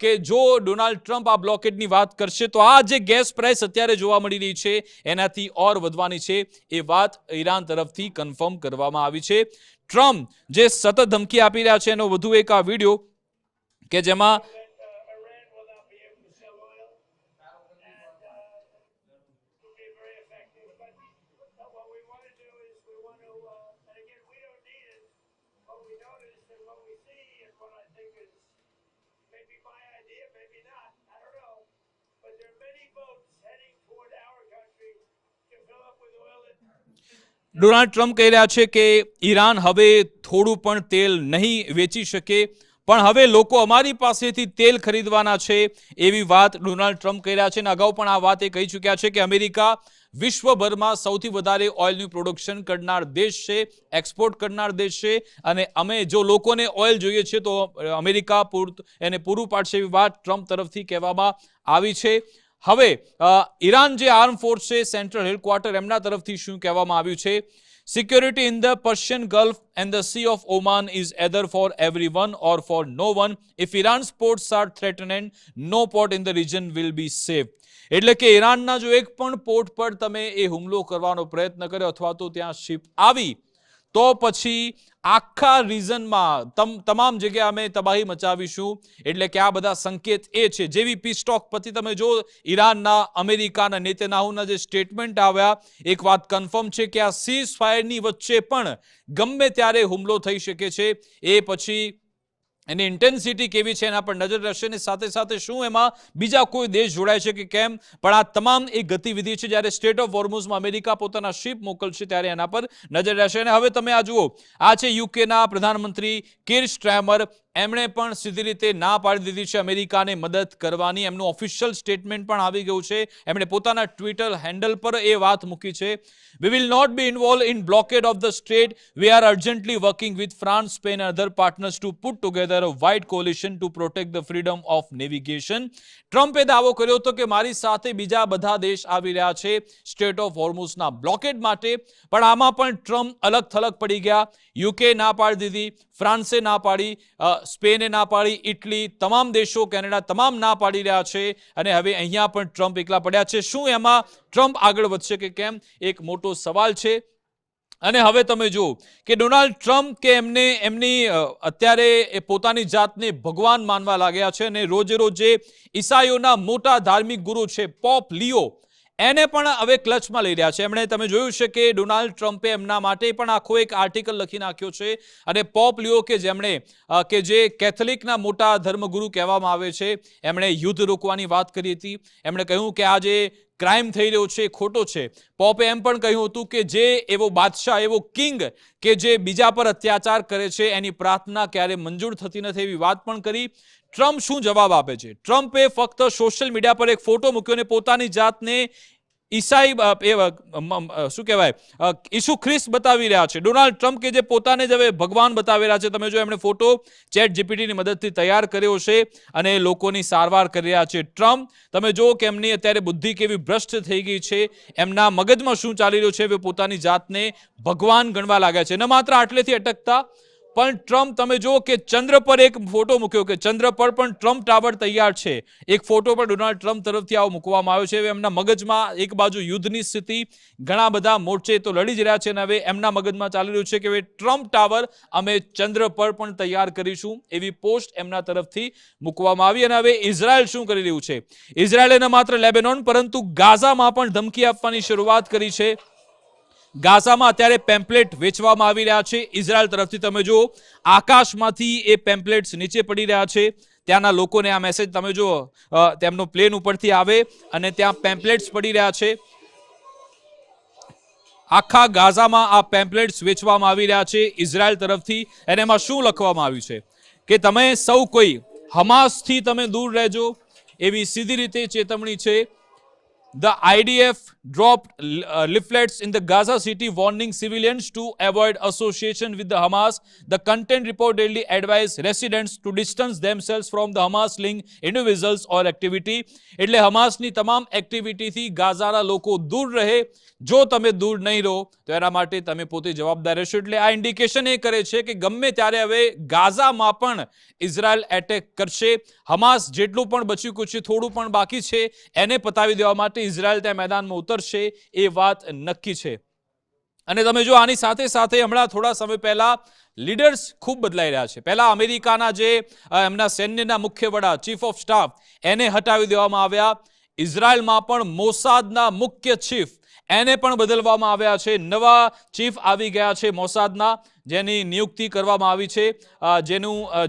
કે જો Donald Trump આ બ્લોકેડની વાત કરશે તો આ જે ગેસ પ્રાઇસ અત્યારે જોવા મળી રહી છે એનાથી ઓર વધવાની છે, એ વાત ઈરાન તરફથી કન્ફર્મ કરવામાં આવી છે. ટ્રમ્પ જે સતત ધમકી આપી રહ્યા છે એનો વધુ એક આ વિડીયો કે જેમાં ડોનાલ્ડ ટ્રમ્પ કહી રહ્યા છે કે ઈરાન હવે થોડું પણ તેલ નહીં વેચી શકે, પણ હવે લોકો અમારી પાસેથી તેલ ખરીદવાના છે, એવી વાત ડોનાલ્ડ ટ્રમ્પ કહી રહ્યા છે. અને અગાઉ પણ આ વાત એ કહી ચૂક્યા છે કે અમેરિકા વિશ્વભરમાં સૌથી વધારે ઓઇલનું પ્રોડક્શન કરનાર દેશ છે, એક્સપોર્ટ કરનાર દેશ છે, અને અમે જો લોકોને ઓઇલ જોઈએ છે તો અમેરિકા એને પૂરું પાડશે, એવી વાત ટ્રમ્પ તરફથી કહેવામાં આવી છે. હવે ઈરાન જે આર્મ ફોર્સ છે, સેન્ટ્રલ હેડક્વાર્ટર, એમના તરફથી શું કહેવામાં આવ્યું છે? Security in the Persian Gulf and the Sea of Oman is either for everyone or for no one. If Iran's ports are threatened, no port in the region will be safe. એટલે કે ઈરાનના જો એક પણ port પર તમે એ હુમલો કરવાનો પ્રયત્ન કર્યો અથવા તો ત્યાં શિપ આવી તો પછી આખા રીઝનમાં તમામ જગ્યાએ અમે તબાહી મચાવીશું. એટલે કે આ બધા સંકેત એ છે. જેવી પીસ ટોક પછી તમે જો ઈરાનના, અમેરિકાના, નેતન્યાહુના જે સ્ટેટમેન્ટ આવ્યા, એક વાત કન્ફર્મ છે કે આ સીઝ ફાયરની વચ્ચે પણ ગમે ત્યારે હુમલો થઈ શકે છે. એ પછી એની ઇન્ટેન્સિટી કેવી છે એના પર નજર રહેશે અને સાથે સાથે શું એમાં બીજા કોઈ દેશ જોડાય છે કે કેમ, પણ આ તમામ એ ગતિવિધિ છે જ્યારે સ્ટેટ ઓફ હોર્મુઝમાં અમેરિકા પોતાના શિપ મોકલશે ત્યારે એના પર નજર રહેશે. અને હવે તમે આ જુઓ, આ છે યુકેના પ્રધાનમંત્રી કીર સ્ટાર્મર. એમણે પણ સીધી રીતે ના પાડી દીધી છે અમેરિકાને મદદ કરવાની. એમનું ઓફિશિયલ સ્ટેટમેન્ટ પણ આવી ગયું છે. એમણે પોતાના ટ્વિટર હેન્ડલ પર એ વાત મૂકી છે, We will not be involved in blockade of the strait. We are urgently working with France, Spain and other partners to put together a wide coalition to protect the freedom of navigation. ટ્રમ્પે દાવો કર્યો હતો કે મારી સાથે બીજા બધા દેશ આવી રહ્યા છે સ્ટ્રેટ ઓફ હોર્મુઝના બ્લોકેડ માટે, પણ આમાં પણ ટ્રમ્પ અલગ થલગ પડી ગયા. યુકે ના પાડી દીધી, ફ્રાન્સે ના પાડી, સ્પેને ના પાડી, ઇટલી, તમામ દેશો, કેનેડા તમામ ના પાડી રહ્યા છે. અને હવે અહીંયા પણ ટ્રમ્પ એકલા પડ્યા છે. શું એમાં ટ્રમ્પ આગળ વધશે કે કેમ, એક મોટો સવાલ છે. અને હવે તમે જુઓ કે ડોનાલ્ડ ટ્રમ્પ કે એમની અત્યારે એ પોતાની જાતને ભગવાન માનવા લાગ્યા છે અને રોજે રોજે ઈસાઈઓના મોટા ધાર્મિક ગુરુ છે પોપ લિયો, એને પણ હવે ક્લચમાં લઈ રહ્યા છે. એમણે તમે જોયું છે કે ડોનાલ્ડ ટ્રમ્પે એમના માટે પણ આખો એક આર્ટિકલ લખી નાખ્યો છે. અને પોપ લિયો કે જેમણે કે જે કેથોલિકના મોટા ધર્મગુરુ કહેવામાં આવે છે, એમણે યુદ્ધ રોકવાની વાત કરી હતી. એમણે કહ્યું કે આ જે ક્રાઇમ થઈ રહ્યો છે ખોટો છે. પોપે એમ પણ કહ્યું હતું કે જે એવો બાદશાહ, એવો કિંગ કે જે બીજા પર અત્યાચાર કરે છે એની પ્રાર્થના ક્યારે મંજૂર થતી નથી, એવી વાત પણ કરી. ટ્રમ્પ શું જવાબ આપે છે? ટ્રમ્પે ફક્ત સોશિયલ મીડિયા પર એક ફોટો મૂક્યો અને પોતાની જાતને ઈસાઈ શું કહેવાય ઈસુ ખ્રિસ્ત બતાવી રહ્યા છે. ડોનાલ્ડ ટ્રમ્પ કે જે પોતાને જ હવે ભગવાન બતાવી રહ્યા છે. તમે જો એમણે ફોટો ચેટ જીપીટીની મદદથી તૈયાર કર્યો છે અને લોકોની સારવાર કરી રહ્યા છે. ટ્રમ્પ તમે જો કે એમની અત્યારે બુદ્ધિ કેવી ભ્રષ્ટ થઈ ગઈ છે, એમના મગજમાં શું ચાલી રહ્યું છે, એ પોતાની જાતને ભગવાન ગણવા લાગ્યા છે. ન માત્ર આટલેથી અટકતા, પણ ટ્રમ્પ તમે જો કે ચંદ્ર પર એક ફોટો મૂક્યો કે ચંદ્ર પર પણ ટ્રમ્પ ટાવર તૈયાર છે. એક ફોટો પણ ડોનાલ્ડ ટ્રમ્પ તરફથી આવો મૂકવામાં આવ્યો છે. હવે એમના મગજમાં એક બાજુ યુદ્ધની સ્થિતિ, ઘણા બધા મોરચે તો લડી જ રહ્યા છે, અને હવે એમના મગજમાં ચાલી રહ્યું છે કે હવે ટ્રમ્પ ટાવર અમે ચંદ્ર પર પણ તૈયાર કરીશું, એવી પોસ્ટ એમના તરફથી મૂકવામાં આવી. અને હવે ઇઝરાયલ શું કરી રહ્યું છે? ઇઝરાયલે ન માત્ર લેબેનોન પરંતુ ગાઝામાં પણ ધમકી આપવાની શરૂઆત કરી છે. ગાઝામાં અત્યારે પેમ્પલેટ વેચવામાં આવી રહ્યા છે ઇઝરાયલ તરફથી. તમે જુઓ આકાશમાંથી એ પેમ્પલેટ્સ નીચે પડી રહ્યા છે. ત્યાંના લોકોને આ મેસેજ તમે જુઓ, તેમનો પ્લેન ઉપરથી આવે અને ત્યાં પેમ્પલેટ્સ પડી રહ્યા છે. આખા ગાઝામાં આ પેમ્પલેટ્સ વેચવામાં આવી રહ્યા છે ઇઝરાયલ તરફથી. અને એમાં શું લખવામાં આવ્યું છે કે તમે સૌ કોઈ હમાસથી તમે દૂર રહેજો, એવી સીધી રીતે ચેતવણી છે. The IDF dropped leaflets in the Gaza city warning civilians to avoid association with the Hamas. The content reportedly advised residents to distance themselves from the Hamas-linked individuals or activity. એટલે હમાસની તમામ એક્ટિવિટીથી ગાઝાના લોકો દૂર રહે. જો તમે દૂર નહીં રહો તો એના માટે તમે પોતે જવાબદાર રહેશો. એટલે આ ઇન્ડિકેશન એ કરે છે કે ગમે ત્યારે હવે ગાઝામાં પણ ઇઝરાયલ એટેક કરશે. હમાસ જેટલું પણ બચ્યું કુચ્યું થોડું પણ બાકી છે એને પતાવી દેવા માટે ઇઝરાયલ ત્યાં મેદાનમાં ઉતરશે, એ વાત નક્કી છે. અને તમે જો આની સાથે સાથે હમણાં થોડા સમય પહેલા લીડર્સ ખૂબ બદલાઈ રહ્યા છે. પહેલા અમેરિકાના જે એમના સૈન્યના મુખ્ય વડા, ચીફ ઓફ સ્ટાફ, એને હટાવી દેવામાં આવ્યા. ઇઝરાયલમાં પણ મોસાદના મુખ્ય ચીફ એને પણ બદલવામાં આવ્યા છે. નવા ચીફ આવી ગયા છે મોસાદના, જેની નિયુક્તિ કરવામાં આવી છે,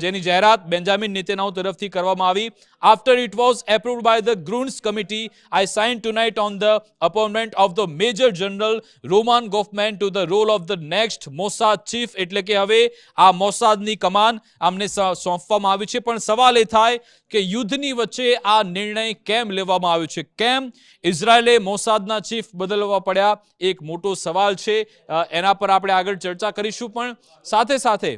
જેની જાહેરાત બેન્જામિન નેતન્યાહુ તરફથી કરવામાં આવી. After it was approved by the Gruns committee, I signed tonight on the appointment of the Major General Roman Goffman to the role of the next Mossad chief. એટલે કે હવે આ મોસાદની કમાન આમને સોંપવામાં આવી છે. પણ સવાલ એ થાય કે યુદ્ધની વચ્ચે આ નિર્ણય કેમ લેવામાં આવ્યો છે? કેમ ઇઝરાયલે મોસાદના ચીફ બદલવા પડ્યા? એક મોટો સવાલ છે. એના પર આપણે આગળ ચર્ચા કરીશું. પણ સાથે સાથે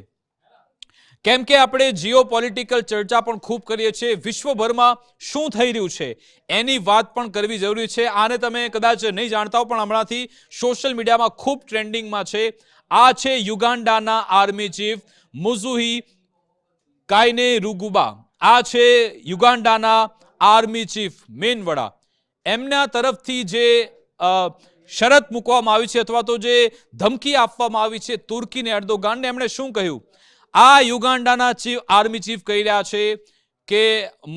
કેમ કે આપણે જીઓપોલિટિકલ ચર્ચા પણ ખૂબ કરીએ છીએ, વિશ્વભરમાં શું થઈ રહ્યું છે એની વાત પણ કરવી જરૂરી છે. આને તમે કદાચ નહીં જાણતા હો, પણ હમણાંથી સોશિયલ મીડિયામાં ખૂબ ટ્રેન્ડિંગમાં છે. આ છે યુગાન્ડાના આર્મી ચીફ મુઝુહી કાઇનેરુગુબા. આ છે યુગાન્ડાના આર્મી ચીફ, મેન વડા. એમના તરફથી જે શરત મૂકવામાં આવી છે અથવા તો જે ધમકી આપવામાં આવી છે તુર્કીને, એર્દોગાનને, એમણે શું કહ્યું? આ યુગાન્ડાના આર્મી ચીફ કહી રહ્યા છે કે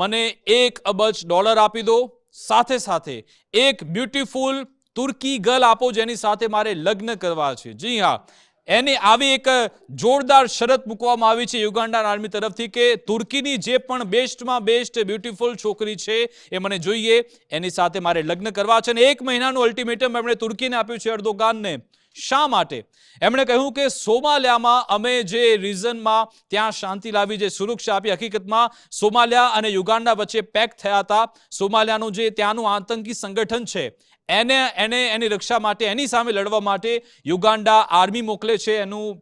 મને $1 અબજ આપી દો, સાથે સાથે એક બ્યુટીફુલ તુર્કી ગર્લ આપો જેની સાથે મારે લગ્ન કરવા છે. જી હા, એની આવી એક જોરદાર શરત મૂકવામાં આવી છે યુગાન્ડા આર્મી તરફથી કે તુર્કીની જે પણ બેસ્ટમાં બેસ્ટ બ્યુટીફુલ છોકરી છે એ મને જોઈએ, એની સાથે મારે લગ્ન કરવા છે. અને 1 મહિનાનું અલ્ટિમેટમ એમણે તુર્કીને આપ્યું છે એર્દોગાનને. શા માટે? એમણે કહ્યું કે સોમાલિયામાં અમે જે રિઝનમાં ત્યાં શાંતિ લાવી, જે સુરક્ષા આપી, હકીકતમાં સોમાલિયા અને યુગાન્ડા વચ્ચે પેક્ટ થયા હતા. સોમાલિયાનું જે ત્યાંનું આતંકી સંગઠન છે એને એની રક્ષા માટે, એની સામે લડવા માટે યુગાન્ડા આર્મી મોકલે છે, એનું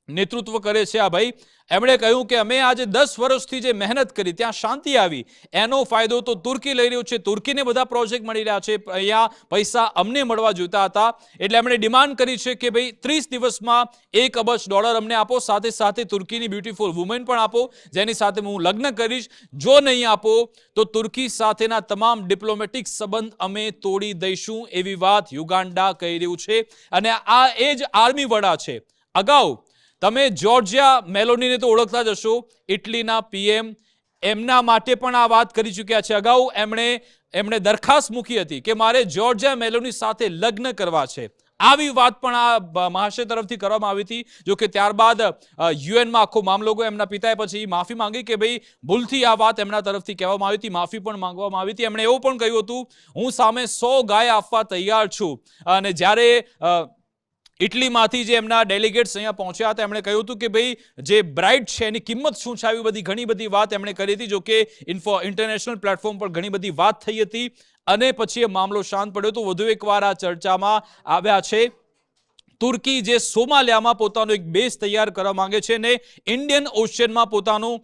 નેતૃત્વ કરે છે આ ભાઈ. એમણે કહ્યું કે અમે આજે 10 વર્ષથી જે મહેનત કરી, ત્યાં શાંતિ આવી, એનો ફાયદો તો તુર્કી લઈ રહ્યું છે. તુર્કીને બધા પ્રોજેક્ટ મળી રહ્યા છે, અહીંયા પૈસા અમને મળવા જોઈતા હતા. એટલે એમણે ડિમાન્ડ કરી છે કે ભાઈ 30 દિવસમાં $1 અબજ અમને આપો, સાથે સાથે તુર્કીની બ્યુટીફુલ વુમેન પણ આપો, જેની સાથે હું લગ્ન કરીશ. જો નહીં આપો તો તુર્કી સાથેના તમામ ડિપ્લોમેટિક સંબંધ અમે તોડી દઈશું, એવી વાત યુગાન્ડા કહી રહ્યું છે. અને આ એ જ આર્મી વડા છે. અગાઉ તમે જ્યોર્જિયા મેલોનીને તો ઓળખતા જ હશો, ઇટલીના પીએમ, એમના માટે પણ આ વાત કરી ચૂક્યા છે. અગાઉ એમણે દરખાસ્ત મૂકી હતી કે મારે જ્યોર્જિયા મેલોની સાથે લગ્ન કરવા છે. આવી વાત પણ આ મહાશય તરફથી કરવામાં આવી હતી. જો કે ત્યારબાદ યુએનમાં આખો મામલો ગયો. એમના પિતાએ પછી માફી માંગી કે ભાઈ ભૂલથી આ વાત એમના તરફથી કહેવામાં આવી હતી, માફી પણ માંગવામાં આવી હતી. એમણે એવું પણ કહ્યું હતું, હું સામે 100 ગાય આપવા તૈયાર છું. અને જ્યારે ઇટલીમાંથી જે એમના ડેલિગેટ્સ અહીંયા પહોંચ્યા હતા, એમણે કહ્યું હતું કે ભાઈ જે બ્રાઇડ છે એની કિંમત શું છે, આવી બધી ઘણી બધી વાત એમણે કરી હતી. જો કે ઇન્ટરનેશનલ પ્લેટફોર્મ પર ઘણી બધી વાત થઈ હતી અને પછી એ મામલો શાંત પડ્યો હતો. વધુ એકવાર આ ચર્ચામાં આવ્યા છે. તુર્કી જે સોમાલિયામાં પોતાનો એક બેઝ તૈયાર કરવા માંગે છે અને ઇન્ડિયન ઓશિયનમાં પોતાનું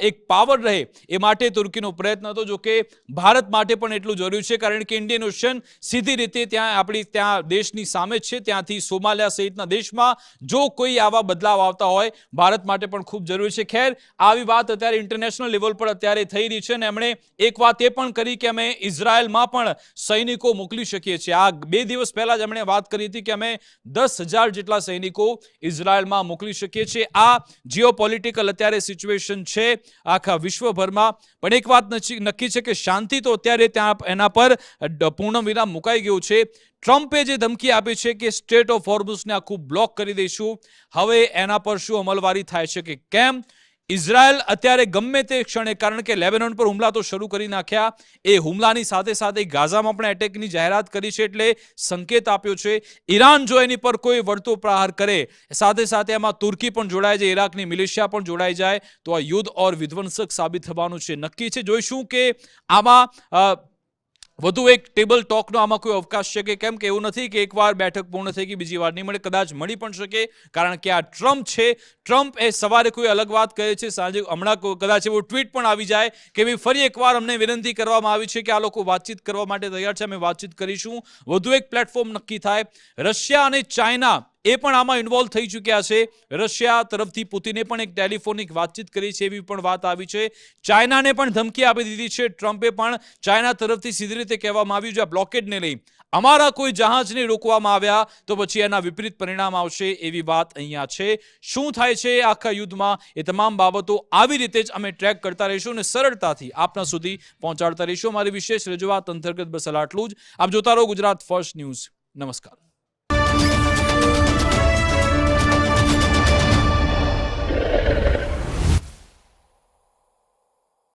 એક પાવર રહે એ માટે તુર્કીનો પ્રયત્ન હતો. જો કે ભારત માટે પણ એટલું જરૂરી છે, કારણ કે ઇન્ડિયન ઓશિયન સીધી રીતે ત્યાં દેશની સામે જ છે. ત્યાંથી સોમાલિયા સહિતના દેશમાં જો કોઈ આવા બદલાવ આવતા હોય, ભારત માટે પણ ખૂબ જરૂરી છે. ખેર, આવી વાત અત્યારે ઇન્ટરનેશનલ લેવલ પર અત્યારે થઈ રહી છે અને એમણે એક વાત એ પણ કરી કે અમે ઇઝરાયલમાં પણ સૈનિકો મોકલી શકીએ છીએ. આ 2 દિવસ પહેલા જ એમણે વાત કરી હતી કે અમે 10,000 જેટલા સૈનિકો ઇઝરાયલમાં મોકલી શકીએ છીએ. આ જીઓપોલિટિકલ અત્યારે સિચ્યુએશન છે આખા વિશ્વભરમાં. પણ એક વાત નક્કી છે કે શાંતિ તો અત્યારે ત્યાં એના પર પૂર્ણ વિરામ મુકાઈ ગયું છે. ટ્રમ્પે જે ધમકી આપી છે કે સ્ટેટ ઓફ હોર્મુઝને આખું બ્લોક કરી દઈશું, હવે એના પર શું અમલવારી થાય છે કે કેમ? ઇઝરાયલ અત્યારે ગમે તે ક્ષણે, કારણ કે લેબેનોન પર હુમલા તો શરૂ કરી નાખ્યા, એ હુમલાની સાથે સાથે ગાઝામાં પણ એટેકની જાહેરાત કરી છે, એટલે સંકેત આપ્યો છે. ઈરાન જો એની પર કોઈ વળતો પ્રહાર કરે, સાથે સાથે એમાં તુર્કી પણ જોડાઈ જાય, ઇરાકની મિલિશિયા પણ જોડાઈ જાય, તો આ યુદ્ધ ઓર વિધ્વંસક સાબિત થવાનું છે. નક્કી છે. જોઈશું કે આમાં વધુ એક ટેબલ ટોકનો આમાં કોઈ અવકાશ છે કે કેમ, કે એવું નથી કે એકવાર બેઠક પૂર્ણ થઈ ગઈ બીજી વાર નહીં મળે. કદાચ મળી પણ શકે, કારણ કે આ ટ્રમ્પ છે. ટ્રમ્પ એ સવારે કોઈ અલગ વાત કહે છે, સાંજે હમણાં કદાચ એવો ટ્વીટ પણ આવી જાય કે ભાઈ ફરી એકવાર અમને વિનંતી કરવામાં આવી છે કે આ લોકો વાતચીત કરવા માટે તૈયાર છે, અમે વાતચીત કરીશું. વધુ એક પ્લેટફોર્મ નક્કી થાય. રશિયા અને ચાઇના એ પણ આમાં ઇન્વોલ્વ થઈ ચૂક્યા છે. રશિયા તરફથી પુતિને પણ એક ટેલિફોનિક વાતચીત કરી છે, એવી પણ વાત આવી છે. ચાઇનાને પણ ધમકી આપી દીધી છે. ટ્રમ્પે પણ ચાઇના તરફથી સીધી રીતે કહેવામાં આવ્યું છે આ બ્લોકેડને લઈ અમારા કોઈ જહાજને રોકવામાં આવ્યા તો પછી એના વિપરીત પરિણામ આવશે, એવી વાત અહીંયા છે. શું થાય છે આખા યુદ્ધમાં, એ તમામ બાબતો આવી રીતે જ અમે ટ્રેક કરતા રહીશું અને સરળતાથી આપના સુધી પહોંચાડતા રહીશું. અમારી વિશેષ રજૂઆત અંતર્ગત બસ આટલું જ. આપ જોતા રહો ગુજરાત ફર્સ્ટ ન્યૂઝ. નમસ્કાર.